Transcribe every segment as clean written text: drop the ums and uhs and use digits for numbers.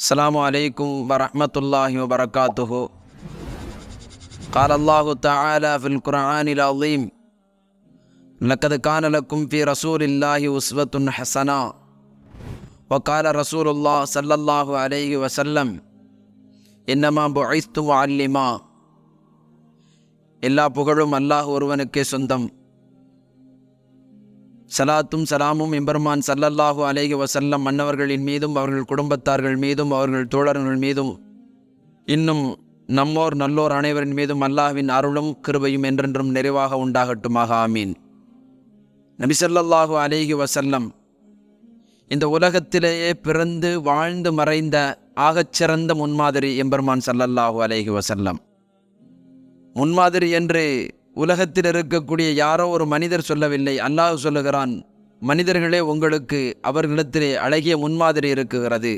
السلام عليكم ورحمة الله وبركاته. قال الله تعالى في القرآن العظيم: لقد كان لكم في رسول الله أسوة حسنة. وقال رسول الله صلى الله عليه وسلم: إنما بعثت معلما. எல்லா புகழும் அல்லாஹ் ஒருவனுக்கே சொந்தம். சலாத்தும் சலாமும் எம்பெருமான் ஸல்லல்லாஹு அலைஹி வஸல்லம் மன்னவர்களின் மீதும் அவர்கள் குடும்பத்தார்கள் மீதும் அவர்கள் தோழர்கள் மீதும் இன்னும் நம்மோர் நல்லோர் அனைவரின் மீதும் அல்லாஹ்வின் அருளும் கிருபையும் என்றென்றும் நிறைவாக உண்டாகட்டுமாக. ஆமீன். நபி ஸல்லல்லாஹு அலைஹி வஸல்லம் இந்த உலகத்திலேயே பிறந்து வாழ்ந்து மறைந்த ஆகச்சிறந்த முன்மாதிரி எம்பெருமான் ஸல்லல்லாஹு அலைஹி வஸல்லம். முன்மாதிரி என்று உலகத்தில் இருக்கக்கூடிய யாரோ ஒரு மனிதர் சொல்லவில்லை, அல்லாஹ் சொல்லுகிறான். மனிதர்களே, உங்களுக்கு அவர்களிடத்திலே அழகிய முன்மாதிரி இருக்குகிறது.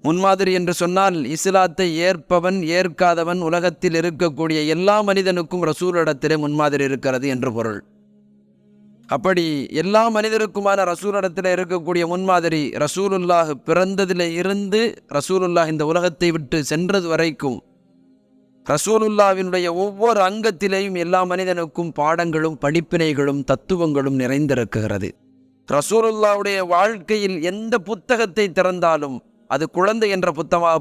முன்மாதிரி என்று சொன்னால் இஸ்லாத்தை ஏற்பவன் ஏற்காதவன் உலகத்தில் இருக்கக்கூடிய எல்லா மனிதனுக்கும் ரசூலிடத்திலே முன்மாதிரி இருக்கிறது என்று பொருள். அப்படி எல்லா மனிதருக்குமான ரசூலிடத்தில் இருக்கக்கூடிய முன்மாதிரி ரசூலுல்லாஹ் பிறந்ததிலே இருந்து ரசூலுல்லாஹ் இந்த உலகத்தை விட்டு சென்றது வரைக்கும் ரசூலுல்லாவினுடைய ஒவ்வொரு அங்கத்திலேயும் எல்லா மனிதனுக்கும் பாடங்களும் படிப்பினைகளும் தத்துவங்களும் நிறைந்திருக்கிறது. ரசூலுல்லாவுடைய வாழ்க்கையில் எந்த புத்தகத்தை திறந்தாலும் அது குழந்தை என்ற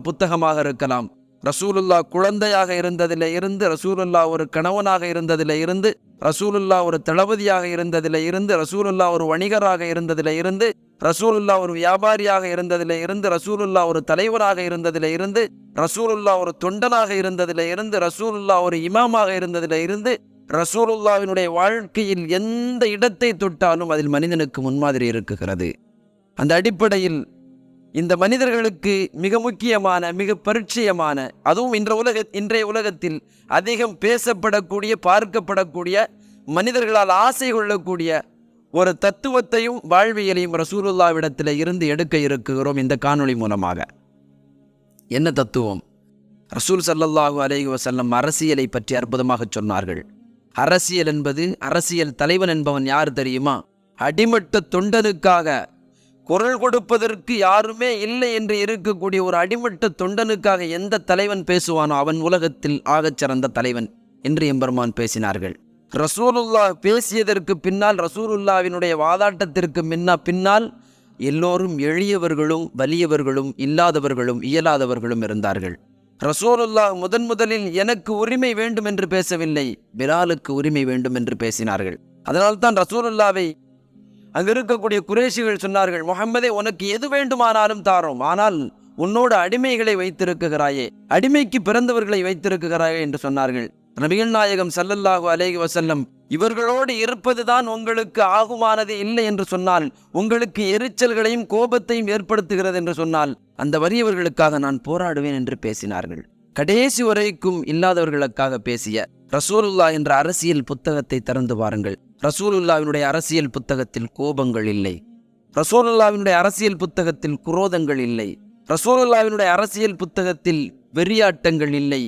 புத்தகமாக இருக்கலாம். ரசூலுல்லா குழந்தையாக இருந்ததில் இருந்து, ரசூலுல்லா ஒரு கணவனாக இருந்ததில் இருந்து, ரசூலுல்லா ஒரு தளபதியாக இருந்ததில் இருந்து, ரசூலுல்லா ஒரு வணிகராக இருந்ததில் இருந்து, ரசூலுல்லா ஒரு வியாபாரியாக இருந்ததில் இருந்து, ரசூலுல்லா ஒரு தலைவராக இருந்ததில் இருந்து, ரசூலுல்லா ஒரு தொண்டனாக இருந்ததில் இருந்து, ரசூலுல்லா ஒரு இமாமாக இருந்ததில் இருந்து, ரசூலுல்லாவினுடைய வாழ்க்கையில் எந்த இடத்தை தொட்டாலும் அதில் மனிதனுக்கு முன்மாதிரி இருக்குகிறது. அந்த அடிப்படையில் இந்த மனிதர்களுக்கு மிக முக்கியமான மிக பரிச்சயமான, அதுவும் இன்றைய உலகத்தில் அதிகம் பேசப்படக்கூடிய பார்க்கப்படக்கூடிய மனிதர்களால் ஆசை கொள்ளக்கூடிய ஒரு தத்துவத்தையும் வாழ்வியலையும் ரசூலுல்லாவிடத்தில் இருந்து எடுக்க இருக்கிறோம் இந்த காணொளி மூலமாக. என்ன தத்துவம்? ரசூல் ஸல்லல்லாஹு அலைஹி வஸல்லம் அரசியலை பற்றி அற்புதமாக சொன்னார்கள். அரசியல் என்பது, அரசியல் தலைவன் என்பவன் யார் தெரியுமா? அடிமட்ட தொண்டனுக்காக குரல் கொடுப்பதற்கு யாருமே இல்லை என்று இருக்கக்கூடிய ஒரு அடிமட்ட தொண்டனுக்காக எந்த தலைவன் பேசுவானோ அவன் உலகத்தில் ஆகச்சிறந்த தலைவன் என்று எம்பெருமான் பேசினார்கள். ரசூலுல்லா பேசியதற்கு பின்னால், ரசூலுல்லாவினுடைய வாதாட்டத்திற்கு பின்னால் எல்லோரும் எளியவர்களும் வலியவர்களும் இல்லாதவர்களும் இயலாதவர்களும் இருந்தார்கள். ரசூலுல்லா முதலில் எனக்கு உரிமை வேண்டும் என்று பேசவில்லை, பிலாலுக்கு உரிமை வேண்டும் என்று பேசினார்கள். அதனால்தான் ரசூலுல்லாவை அங்கு இருக்கக்கூடிய குறைஷிகள் சொன்னார்கள், முஹம்மதே, உனக்கு எது வேண்டுமானாலும் தாரோம், ஆனால் உன்னோடு அடிமைகளை வைத்திருக்கிறாயே, அடிமைக்கு பிறந்தவர்களை வைத்திருக்கிறாயே என்று சொன்னார்கள். நபிகள் நாயகம் ஸல்லல்லாஹு அலைஹி வஸல்லம் இவர்களோடு இருப்பதுதான் உங்களுக்கு ஆகுமானது இல்லை என்று சொன்னால், உங்களுக்கு எரிச்சல்களையும் கோபத்தையும் ஏற்படுத்துகிறது என்று சொன்னால், அந்த வறியவர்களுக்காக நான் போராடுவேன் என்று பேசினார்கள். கடைசி வரைக்கும் இல்லாதவர்களுக்காக பேசிய ரசூலுல்லா என்ற அரசியல் புத்தகத்தை திறந்து பாருங்கள். ரசூலுல்லாவினுடைய அரசியல் புத்தகத்தில் கோபங்கள் இல்லை, ரசூலுல்லாவினுடைய அரசியல் புத்தகத்தில் குரோதங்கள் இல்லை, ரசூலுல்லாவினுடைய அரசியல் புத்தகத்தில் வெறியாட்டங்கள் இல்லை,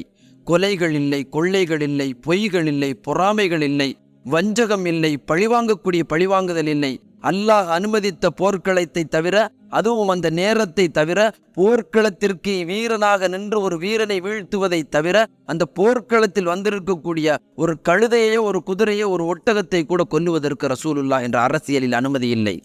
கொலைகள் இல்லை, கொள்ளைகள் இல்லை, பொய்கள் இல்லை, பொறாமைகள் இல்லை, வஞ்சகம் இல்லை, பழிவாங்கக்கூடிய பழிவாங்குதல் இல்லை. அல்லாஹ் அனுமதித்த போர்க்களத்தை தவிர, அதுவும் அந்த நேரத்தை தவிர, போர்க்களத்திற்கு வீரனாக நின்று ஒரு வீரனை வீழ்த்துவதை தவிர, அந்த போர்க்களத்தில் வந்திருக்கக்கூடிய ஒரு கழுதையோ ஒரு குதிரையோ ஒரு ஒட்டகத்தை கூட கொல்லுவதற்கு ரசூலுல்லா என்ற அரசியலில் அனுமதி இல்லை.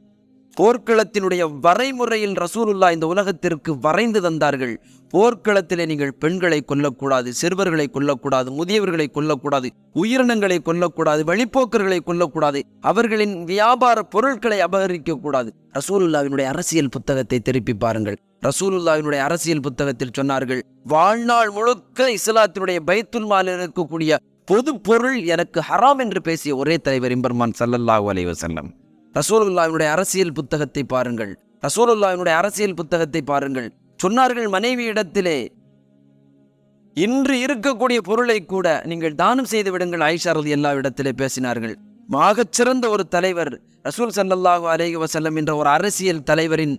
போர்க்களத்தினுடைய வரைமுறையில் ரசூலுல்லா இந்த உலகத்திற்கு வரைந்து தந்தார்கள். போர்க்களத்திலே நீங்கள் பெண்களை கொல்லக்கூடாது, சிறுவர்களை கொல்லக்கூடாது, முதியவர்களை கொல்லக்கூடாது, உயிரினங்களை கொல்லக்கூடாது, வழிப்போக்கர்களை கொல்லக்கூடாது, அவர்களின் வியாபார பொருட்களை அபகரிக்கக்கூடாது. ரசூலுல்லாவினுடைய அரசியல் புத்தகத்தை திருப்பி பாருங்கள். ரசூலுல்லாவினுடைய அரசியல் புத்தகத்தில் சொன்னார்கள், வாழ்நாள் முழுக்க இஸ்லாத்தினுடைய பைத்துல் மாலில் இருக்கக்கூடிய பொது பொருள் எனக்கு ஹராம் என்று பேசிய ஒரே தலைவர் எம்பெருமான் ஸல்லல்லாஹு அலைஹி வஸல்லம். ரசூலுல்லாவினுடைய அரசியல் புத்தகத்தை பாருங்கள். ரசூலுல்லாவினுடைய அரசியல் புத்தகத்தை பாருங்கள். சொன்னார்கள், மனைவியிடத்திலே இன்று இருக்கக்கூடிய பொருளை கூட நீங்கள் தானம் செய்து விடுங்கள். ஆயிஷா ரலியல்லாஹு இடத்திலே பேசினார்கள். மாகச்சிறந்த ஒரு தலைவர் ரசூல் ஸல்லல்லாஹு அலைஹி வஸல்லம் என்ற ஒரு அரசியல் தலைவரின்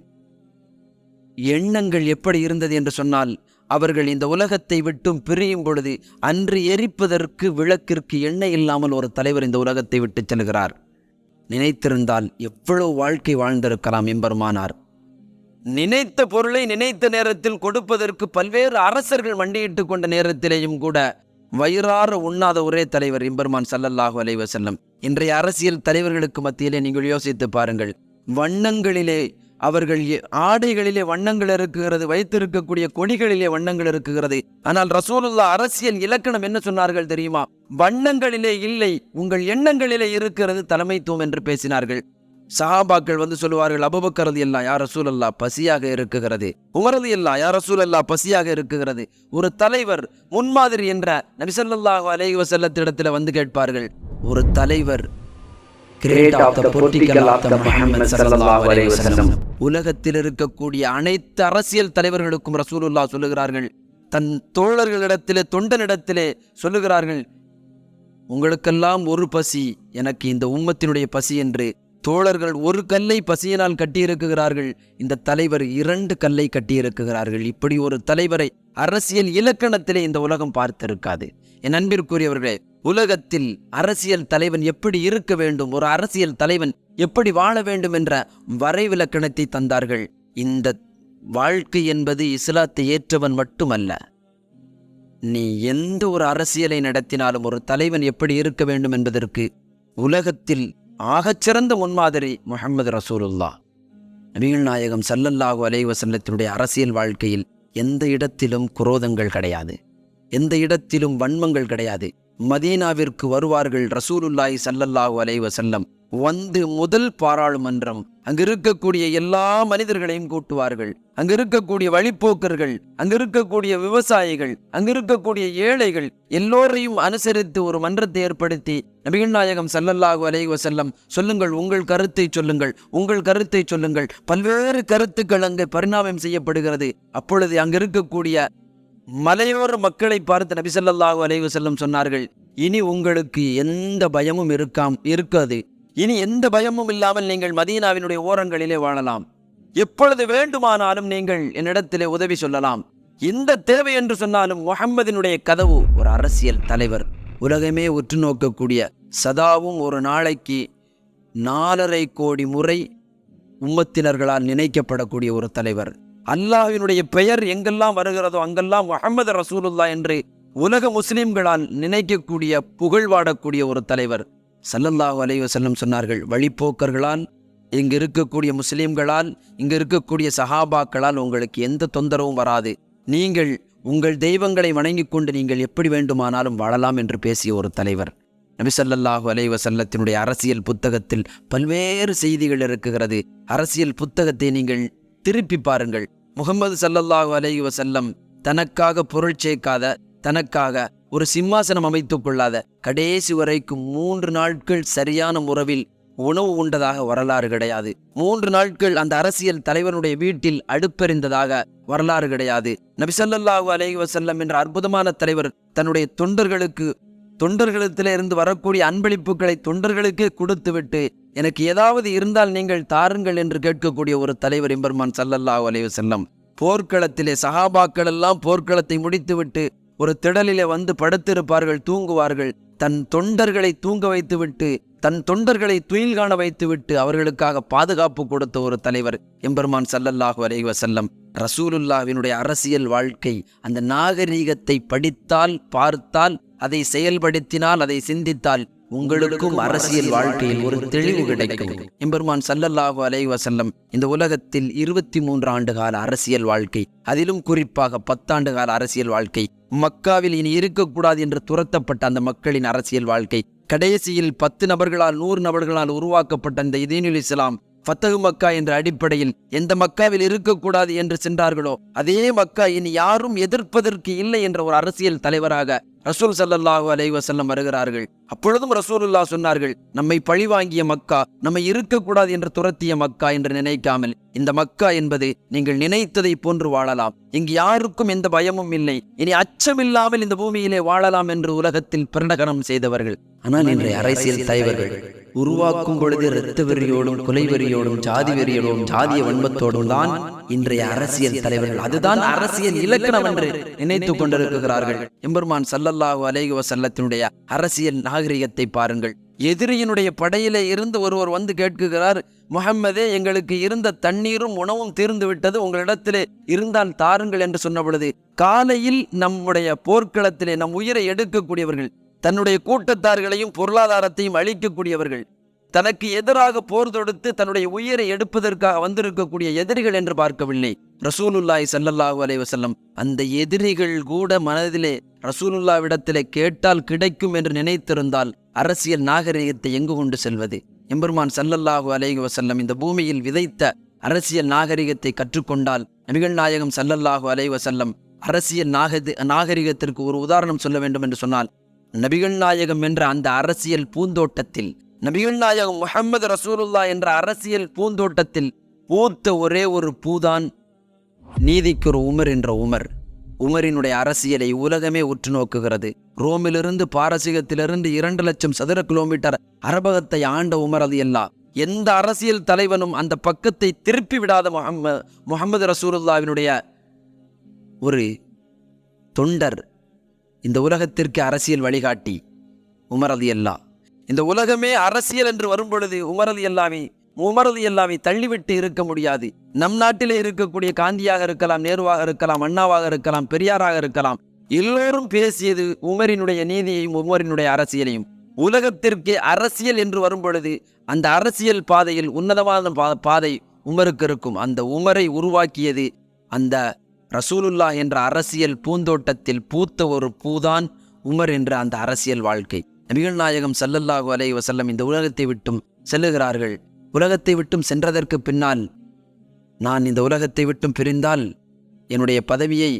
எண்ணங்கள் எப்படி இருந்தது என்று சொன்னால், அவர்கள் இந்த உலகத்தை விட்டும் பிரியும் பொழுது அன்று எரிப்பதற்கு விளக்கிற்கு எண்ணெய் இல்லாமல் ஒரு தலைவர் இந்த உலகத்தை விட்டு செல்கிறார். நினைத்திருந்தால் எவ்வளவு வாழ்க்கை வாழ்ந்திருக்கலாம் எம்பெருமானார். நினைத்த பொருளை நினைத்த நேரத்தில் கொடுப்பதற்கு பல்வேறு அரசர்கள் மண்டியிட்டு கொண்ட நேரத்திலேயும் கூட வயிறார உண்ணாத ஒரே தலைவர் எம்பெருமான் ஸல்லல்லாஹு அலைஹி வஸல்லம். இன்றைய அரசியல் தலைவர்களுக்கு மத்தியிலே நீங்கள் யோசித்து பாருங்கள். வண்ணங்களிலே அவர்கள் ஆடைகளிலே வண்ணங்கள் இருக்குகிறது, வைத்திருக்கக்கூடிய கொடிகளிலே வண்ணங்கள் இருக்குகிறது. ஆனால் ரசூலுல்லாஹ் அரசியல் இலக்கணம் என்ன சொன்னார்கள் தெரியுமா? வண்ணங்களிலே இல்லை, உங்கள் எண்ணங்களிலே இருக்கிறது தலைமைத்துவம் என்று பேசினார்கள். சஹாபாக்கள் வந்து சொல்லுவார்கள், அபூபக்கர் ரலியல்லாஹு யா ரசூலல்லாஹ் பசியாக இருக்குகிறது, உமர் ரலியல்லாஹு யா ரசூலல்லாஹ் பசியாக இருக்குகிறது. ஒரு தலைவர் முன்மாதிரி என்ற நபி ஸல்லல்லாஹு அலைஹி வஸல்லத்திடத்தில் வந்து கேட்பார்கள். ஒரு தலைவர் உலகத்தில் இருக்கக்கூடிய அனைத்து அரசியல் தலைவர்களுக்கும் ரசூலுல்லாஹ் சொல்லுகிறார்கள், தன் தோழர்களிடத்திலே தொண்டனிடத்திலே சொல்லுகிறார்கள், உங்களுக்கெல்லாம் ஒரு பசி, எனக்கு இந்த உம்மத்தினுடைய பசி என்று. தோழர்கள் ஒரு கல்லை பசியினால் கட்டியிருக்கிறார்கள், இந்த தலைவர் 2 கல்லை கட்டியிருக்கிறார்கள். இப்படி ஒரு தலைவரை அரசியல் இலக்கணத்திலே இந்த உலகம் பார்த்திருக்காது. என் அன்பிற்குரியவர்களே, உலகத்தில் அரசியல் தலைவன் எப்படி இருக்க வேண்டும், ஒரு அரசியல் தலைவன் எப்படி வாழ வேண்டும் என்ற வரைவிலக்கணத்தை தந்தார்கள். இந்த வாழ்க்கை என்பது இஸ்லாத்தை ஏற்றவன் மட்டுமல்ல, நீ எந்த ஒரு அரசியலை நடத்தினாலும் ஒரு தலைவன் எப்படி இருக்க வேண்டும் என்பதற்கு உலகத்தில் ஆகச்சிறந்த முன்மாதிரி முஹம்மது ரசூலுல்லாஹ். நபிகள் நாயகம் ஸல்லல்லாஹு அலைஹி வஸல்லத்தினுடைய அரசியல் வாழ்க்கையில் எந்த இடத்திலும் குரோதங்கள் கிடையாது, எந்த இடத்திலும் வன்மங்கள் கிடையாது. மதீனாவிற்கு வருவார்கள் ரசூலுல்லாஹி ஸல்லல்லாஹு அலைஹி வஸல்லம். வந்து முதல் பாராளுமன்றம், அங்கு இருக்கக்கூடிய எல்லா மனிதர்களையும் கூட்டுவார்கள். அங்கு இருக்கக்கூடிய வழிப்போக்கர்கள், அங்கு இருக்கக்கூடிய விவசாயிகள், அங்கு இருக்கக்கூடிய ஏழைகள் எல்லோரையும் அனுசரித்து ஒரு மன்றத்தை ஏற்படுத்தி நபிகள் நாயகம் ஸல்லல்லாஹு அலைஹி வஸல்லம், சொல்லுங்கள் உங்கள் கருத்தை சொல்லுங்கள், உங்கள் கருத்தை சொல்லுங்கள். பல்வேறு கருத்துக்கள் அங்கு பரிணாமம் செய்யப்படுகிறது. அப்பொழுது அங்கு இருக்கக்கூடிய மலையோர மக்களை பார்த்து நபி ஸல்லல்லாஹு அலைஹி வஸல்லம் சொன்னார்கள், இனி உங்களுக்கு எந்த பயமும் இருக்காது. இனி எந்த பயமும் இல்லாமல் நீங்கள் மதீனாவினுடைய ஓரங்களிலே வாழலாம். எப்பொழுது வேண்டுமானாலும் நீங்கள் என்னிடத்திலே உதவி சொல்லலாம். எந்த தேவை என்று சொன்னாலும் முஹம்மதினுடைய கதவு. ஒரு அரசியல் தலைவர், உலகமே உற்று நோக்கக்கூடிய, சதாவும் ஒரு நாளைக்கு 4.5 கோடி முறை உம்மத்தினர்களால் நினைக்கப்படக்கூடிய ஒரு தலைவர். அல்லாஹ்வினுடைய பெயர் எங்கெல்லாம் வருகிறதோ அங்கெல்லாம் முஹம்மது ரசூலுல்லாஹ் என்று உலக முஸ்லிம்களால் நினைக்கக்கூடிய, புகழ்வாடக்கூடிய ஒரு தலைவர். ஸல்லல்லாஹு அலைஹி வஸல்லம் சொன்னார்கள், வழிப்போக்கர்களால், இங்கு இருக்கக்கூடிய முஸ்லிம்களால், இங்கு இருக்கக்கூடிய சஹாபாக்களால் உங்களுக்கு எந்த தொந்தரவும் வராது. நீங்கள் உங்கள் தெய்வங்களை வணங்கி கொண்டு நீங்கள் எப்படி வேண்டுமானாலும் வாழலாம் என்று பேசிய ஒரு தலைவர். நபி ஸல்லல்லாஹு அலைஹி வஸல்லத்தினுடைய அரசியல் புத்தகத்தில் பல்வேறு செய்திகள் இருக்குகிறது. அரசியல் புத்தகத்தை நீங்கள் திருப்பி பாருங்கள். முஹம்மது ஸல்லல்லாஹு அலைஹி வஸல்லம் தனக்காக பொருள் சேர்க்காத, தனக்காக ஒரு சிம்மாசனம் அமைத்துக் கொள்ளாத, கடைசி வரைக்கும் 3 நாட்கள் சரியான முறையில் உணவு உண்டதாக வரலாறு கிடையாது. 3 நாட்கள் அந்த அரசியல் தலைவனுடைய வீட்டில் அடுப்பெறிந்ததாக வரலாறு கிடையாது. நபி ஸல்லல்லாஹு அலைஹி வஸல்லம் என்ற அற்புதமான தலைவர் தன்னுடைய தொண்டர்களிடத்திலே இருந்து வரக்கூடிய அன்பளிப்புகளை தொண்டர்களுக்கே கொடுத்துவிட்டு, எனக்கு ஏதாவது இருந்தால் நீங்கள் தாருங்கள் என்று கேட்கக்கூடிய ஒரு தலைவர் எம்பெருமான் ஸல்லல்லாஹு அலைஹி வஸல்லம். போர்க்களத்திலே சஹாபாக்கள் எல்லாம் போர்க்களத்தை முடித்துவிட்டு ஒரு திடலிலே வந்து படுத்திருப்பார்கள், தூங்குவார்கள். தன் தொண்டர்களை தூங்க வைத்துவிட்டு, தன் தொண்டர்களை துயில் காண வைத்துவிட்டு அவர்களுக்காக பாதுகாப்பு கொடுத்த ஒரு தலைவர் எம்பெருமான் ஸல்லல்லாஹு அலைஹி வஸல்லம். ரசூலுல்லாஹ்வினுடைய அரசியல் வாழ்க்கை, அந்த நாகரீகத்தை படித்தால், பார்த்தால், அதை செயல்படுத்தினால், அதை சிந்தித்தால் உங்களுக்கும் அரசியல் வாழ்க்கையில் ஒரு தெளிவு கிடைக்கும். எம்பெருமான் ஸல்லல்லாஹு அலைஹி வஸல்லம் இந்த உலகத்தில் 23 ஆண்டு கால அரசியல் வாழ்க்கை, அதிலும் குறிப்பாக 10 ஆண்டு கால அரசியல் வாழ்க்கை, மக்காவில் இனி இருக்கக்கூடாது என்று துரத்தப்பட்ட அந்த மக்களின் அரசியல் வாழ்க்கை, கடைசியில் 10 நபர்களால் 100 நபர்களால் உருவாக்கப்பட்ட இந்த தீனுல் இஸ்லாம், ஃபத்தஹு மக்கா என்ற அடிப்படையில் எந்த மக்காவில் இருக்கக்கூடாது என்று சென்றார்களோ அதே மக்கா இனி யாரும் எதிர்ப்பதற்கு இல்லை என்ற ஒரு அரசியல் தலைவராக ரசூல் ஸல்லல்லாஹு அலைஹி வஸல்லம் வருகிறார்கள். அப்பொழுதும் ரசூலுல்லாஹ் சொன்னார்கள், நம்மை பழிவாங்கிய மக்கா, நம்மை இருக்கக்கூடாது என்று துரத்திய மக்கா என்று நினைக்காமல், இந்த மக்கா என்பது நீங்கள் நினைத்ததை போன்று வாழலாம், இங்கு யாருக்கும் எந்த பயமும் இல்லை, இனி அச்சமில்லாமல் இந்த பூமியிலே வாழலாம் என்று உலகத்தில் பிரகடனம் செய்தவர்கள். ஆனால் இன்றைய அரசியல் தலைவர்கள் உருவாக்கும் பொழுது இரத்த வெறியோடும், கொலை வெறியோடும், ஜாதி வெறியோடும், ஜாதிய வன்மத்தோடும் தான் இன்றைய அரசியல் தலைவர்கள். அதுதான் அரசியல் இலக்கணம் என்று நினைத்து கொண்டிருக்கிறார்கள். எம்பெருமான் ஸல்லல்லாஹு அலைஹி வஸல்லத்தினுடைய அரசியல் நாகரிகத்தை பாருங்கள். எதிரியினுடைய படையிலே இருந்து ஒருவர் வந்து கேட்குகிறார், முஹம்மதே, எங்களுக்கு இருந்த தண்ணீரும் உணவும் தீர்ந்து விட்டது, உங்களிடத்திலே இருந்தால் தாருங்கள் என்று சொன்ன பொழுது, காலையில் நம்முடைய போர்க்களத்திலே நம் உயிரை எடுக்கக்கூடியவர்கள், தன்னுடைய கூட்டத்தார்களையும் பொருளாதாரத்தையும் அழிக்கக்கூடியவர்கள், தனக்கு எதிராக போர் தொடுத்து தன்னுடைய உயிரை எடுப்பதற்காக வந்திருக்கக்கூடிய எதிரிகள் என்று பார்க்கவில்லை. ரசூலுல்லாஹி ஸல்லல்லாஹு அலைஹி வஸல்லம் அந்த எதிரிகள் கூட மனதிலே ரசூலுல்லாஹ்விடத்திலே கேட்டால் கிடைக்கும் என்று நினைத்திருந்தால் அரசியல் நாகரிகத்தை எங்கு கொண்டு செல்வது? எம்பெருமான் ஸல்லல்லாஹு அலைஹி வஸல்லம் இந்த பூமியில் விதைத்த அரசியல் நாகரிகத்தை கற்றுக்கொண்டால், நபிகள் நாயகம் ஸல்லல்லாஹு அலைஹி வஸல்லம் அரசியல் நாகரிகத்திற்கு ஒரு உதாரணம் சொல்ல வேண்டும் என்று சொன்னால், நபிகள் நாயகம் என்ற அந்த அரசியல் பூந்தோட்டத்தில், நபிகள் நாயகம் முஹம்மது ரசூலுல்லாஹ் என்ற அரசியல் பூந்தோட்டத்தில் பூத்த ஒரே ஒரு பூதான் நீதிக்கு ஒரு உமர் என்ற உமர். உமரினுடைய அரசியலை உலகமே உற்று நோக்குகிறது. ரோமிலிருந்து பாரசீகத்திலிருந்து 2 லட்சம் சதுர கிலோமீட்டர் அரபகத்தை ஆண்ட உமர் ரலியல்லாஹ். எந்த அரசியல் தலைவனும் அந்த பக்கத்தை திருப்பி விடாத முஹம்மது ரசூலுல்லாஹ்வினுடைய ஒரு தொண்டர், இந்த உலகத்திற்கு அரசியல் வழிகாட்டி உமர் ரலியல்லாஹ். இந்த உலகமே அரசியல் என்று வரும் பொழுது உமர் ரலியல்லாஹை தள்ளிவிட்டு இருக்க முடியாது. நம் நாட்டிலே இருக்கக்கூடிய காந்தியாக இருக்கலாம், நேருவாக இருக்கலாம், அண்ணாவாக இருக்கலாம், பெரியாராக இருக்கலாம், எல்லோரும் பேசியது உமரினுடைய நீதியையும் உமரினுடைய அரசியலையும். உலகத்திற்கு அரசியல் என்று வரும் பொழுது அந்த அரசியல் பாதையில் உன்னதமான பாதை உமருக்கு இருக்கும். அந்த உமரை உருவாக்கியது அந்த ரசூலுல்லாஹ் என்ற அரசியல் பூந்தோட்டத்தில் பூத்த ஒரு பூதான் உமர் என்ற அந்த அரசியல் வாழ்க்கை. நபிகள் நாயகம் ஸல்லல்லாஹு அலைஹி வஸல்லம் இந்த உலகத்தை விட்டும் செல்லுகிறார்கள். உலகத்தை விட்டும் சென்றதற்கு பின்னால், நான் இந்த உலகத்தை விட்டும் பிரிந்தால் என்னுடைய பதவியை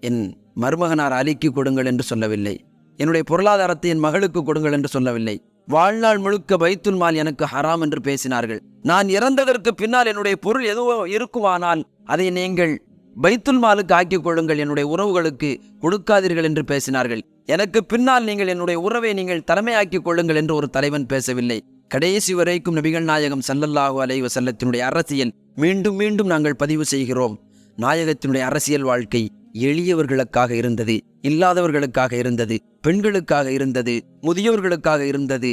என் மருமகனார் அலிக்கு கொடுங்கள் என்று சொல்லவில்லை, என்னுடைய பொருளாதாரத்தை என் மகளுக்கு கொடுங்கள் என்று சொல்லவில்லை, வாழ்நாள் முழுக்க பைத்துல் மால் எனக்கு ஹராம் என்று பேசினார்கள். நான் இறந்ததற்கு பின்னால் என்னுடைய பொருள் எதுவும் இருக்குமானால் அதை நீங்கள் பைத்துல் மாலுக்கு ஆக்கிக் கொள்ளுங்கள், என்னுடைய உறவுகளுக்கு கொடுக்காதீர்கள் என்று பேசினார்கள். எனக்கு பின்னால் நீங்கள் என்னுடைய உறவை நீங்கள் தலைமையாக்கிக் கொள்ளுங்கள் என்று ஒரு தலைவன் பேசவில்லை. கடைசி வரைக்கும் நபிகள் நாயகம் ஸல்லல்லாஹு அலைஹி வஸல்லத்தினுடைய அரசியல் மீண்டும் மீண்டும் நாங்கள் பதிவு செய்கிறோம். நாயகத்தினுடைய அரசியல் வாழ்க்கை எளியவர்களுக்காக இருந்தது, இல்லாதவர்களுக்காக இருந்தது, பெண்களுக்காக இருந்தது, முதியோர்களுக்காக இருந்தது,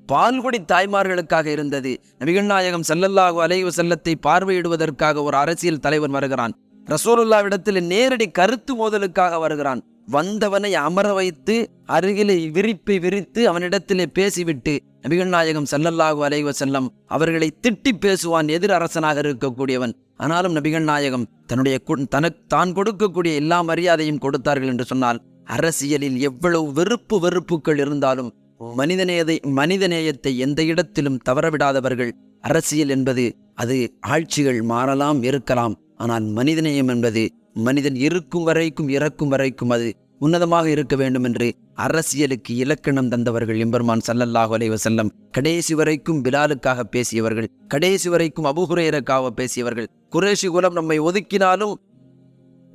பால்குடி தாய்மார்களுக்காக இருந்தது. நபிகள் நாயகம் ஸல்லல்லாஹு அலைஹி வஸல்லத்தை பார்வையிடுவதற்காக ஒரு அரசியல் தலைவன் வருகிறான். ரசூலுல்லாஹ்விடத்தில் நேரடி கருத்து மோதலுக்காக வருகிறான். வந்தவனை அமர வைத்து அருகிலே விரிப்பை விரித்து அவனிடத்திலே பேசிவிட்டு நபிகள் நாயகம் ஸல்லல்லாஹு அலைஹி வஸல்லம் அவர்களை திட்டி பேசுவான், எதிர் அரசனாக இருக்கக்கூடியவன். ஆனாலும் நபிகள் நாயகம் தான் கொடுக்கக்கூடிய எல்லா மரியாதையும் கொடுத்தார்கள் என்று சொன்னால், அரசியலில் எவ்வளவு வெறுப்புகள் இருந்தாலும் மனிதநேயத்தை எந்த இடத்திலும் தவறவிடாதவர்கள். அரசியல் என்பது அது ஆட்சிகள் மாறலாம், இருக்கலாம், ஆனால் மனிதநேயம் என்பது மனிதன் இருக்கும் வரைக்கும் இறக்கும் வரைக்கும் அது உன்னதமாக இருக்க வேண்டும் என்று அரசியலுக்கு இலக்கணம் தந்தவர்கள் எம்பெருமான் ஸல்லல்லாஹு அலைஹி வஸல்லம். கடைசி வரைக்கும் பிலாலுக்காக பேசியவர்கள், கடைசி வரைக்கும் அபூ ஹுரைராக்காக பேசியவர்கள். குறைஷி குலம் நம்மை ஒதுக்கினாலும்,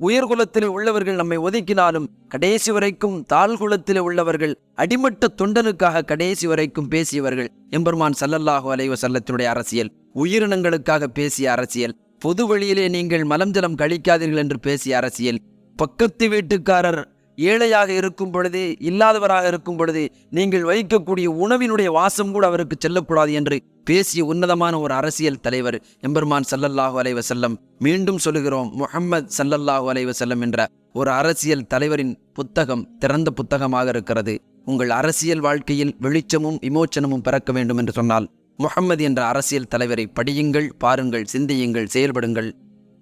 உயர்குலத்தில் உள்ளவர்கள் நம்மை ஒதுக்கினாலும், கடைசி வரைக்கும் தாழ்குலத்தில் உள்ளவர்கள் அடிமட்ட தொண்டனுக்காக கடைசி வரைக்கும் பேசியவர்கள் எம்பெருமான் ஸல்லல்லாஹு அலைஹி வஸல்லத்தினுடைய அரசியல். உயிரினங்களுக்காக பேசிய அரசியல், பொது வழியிலே நீங்கள் மலம் ஜலம் கழிக்காதீர்கள் என்று பேசிய அரசியல், பக்கத்து வீட்டுக்காரர் ஏழையாக இருக்கும் பொழுது, இல்லாதவராக இருக்கும் பொழுது நீங்கள் வைக்கக்கூடிய உணவினுடைய வாசம் கூட அவருக்கு செல்லக்கூடாது என்று பேசிய உன்னதமான ஒரு அரசியல் தலைவர் எம்பெருமான் ஸல்லல்லாஹு அலைஹி வஸல்லம். மீண்டும் சொல்லுகிறோம், முஹம்மது ஸல்லல்லாஹு அலைஹி வஸல்லம் என்ற ஒரு அரசியல் தலைவரின் புத்தகம் திறந்த புத்தகமாக இருக்கிறது. உங்கள் அரசியல் வாழ்க்கையில் வெளிச்சமும் விமோச்சனமும் பிறக்க வேண்டும் என்று சொன்னால் முஹம்மது என்ற அரசியல் தலைவரை படியுங்கள், பாருங்கள், சிந்தியுங்கள், செயல்படுங்கள்.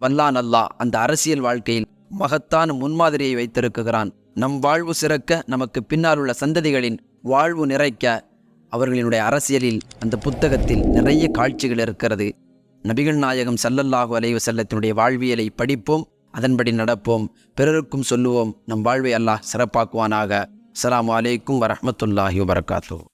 வல்லான் அல்லாஹ் அந்த அரசியல் வாழ்க்கையில் மகத்தான முன்மாதிரியை வைத்திருக்கிறான். நம் வாழ்வு சிறக்க, நமக்கு பின்னால் உள்ள சந்ததிகளின் வாழ்வு நிறைக்க அவர்களினுடைய அரசியலில் அந்த புத்தகத்தில் நிறைய காட்சிகள் இருக்கிறது. நபிகள் நாயகம் ஸல்லல்லாஹு அலைஹி வஸல்லத்தினுடைய வாழ்வியலை படிப்போம், அதன்படி நடப்போம், பிறருக்கும் சொல்லுவோம். நம் வாழ்வை அல்லாஹ் சிறப்பாக்குவானாக. அஸ்ஸலாமு அலைக்கும் வரஹ்மத்துல்லாஹி வபரகாத்துஹு.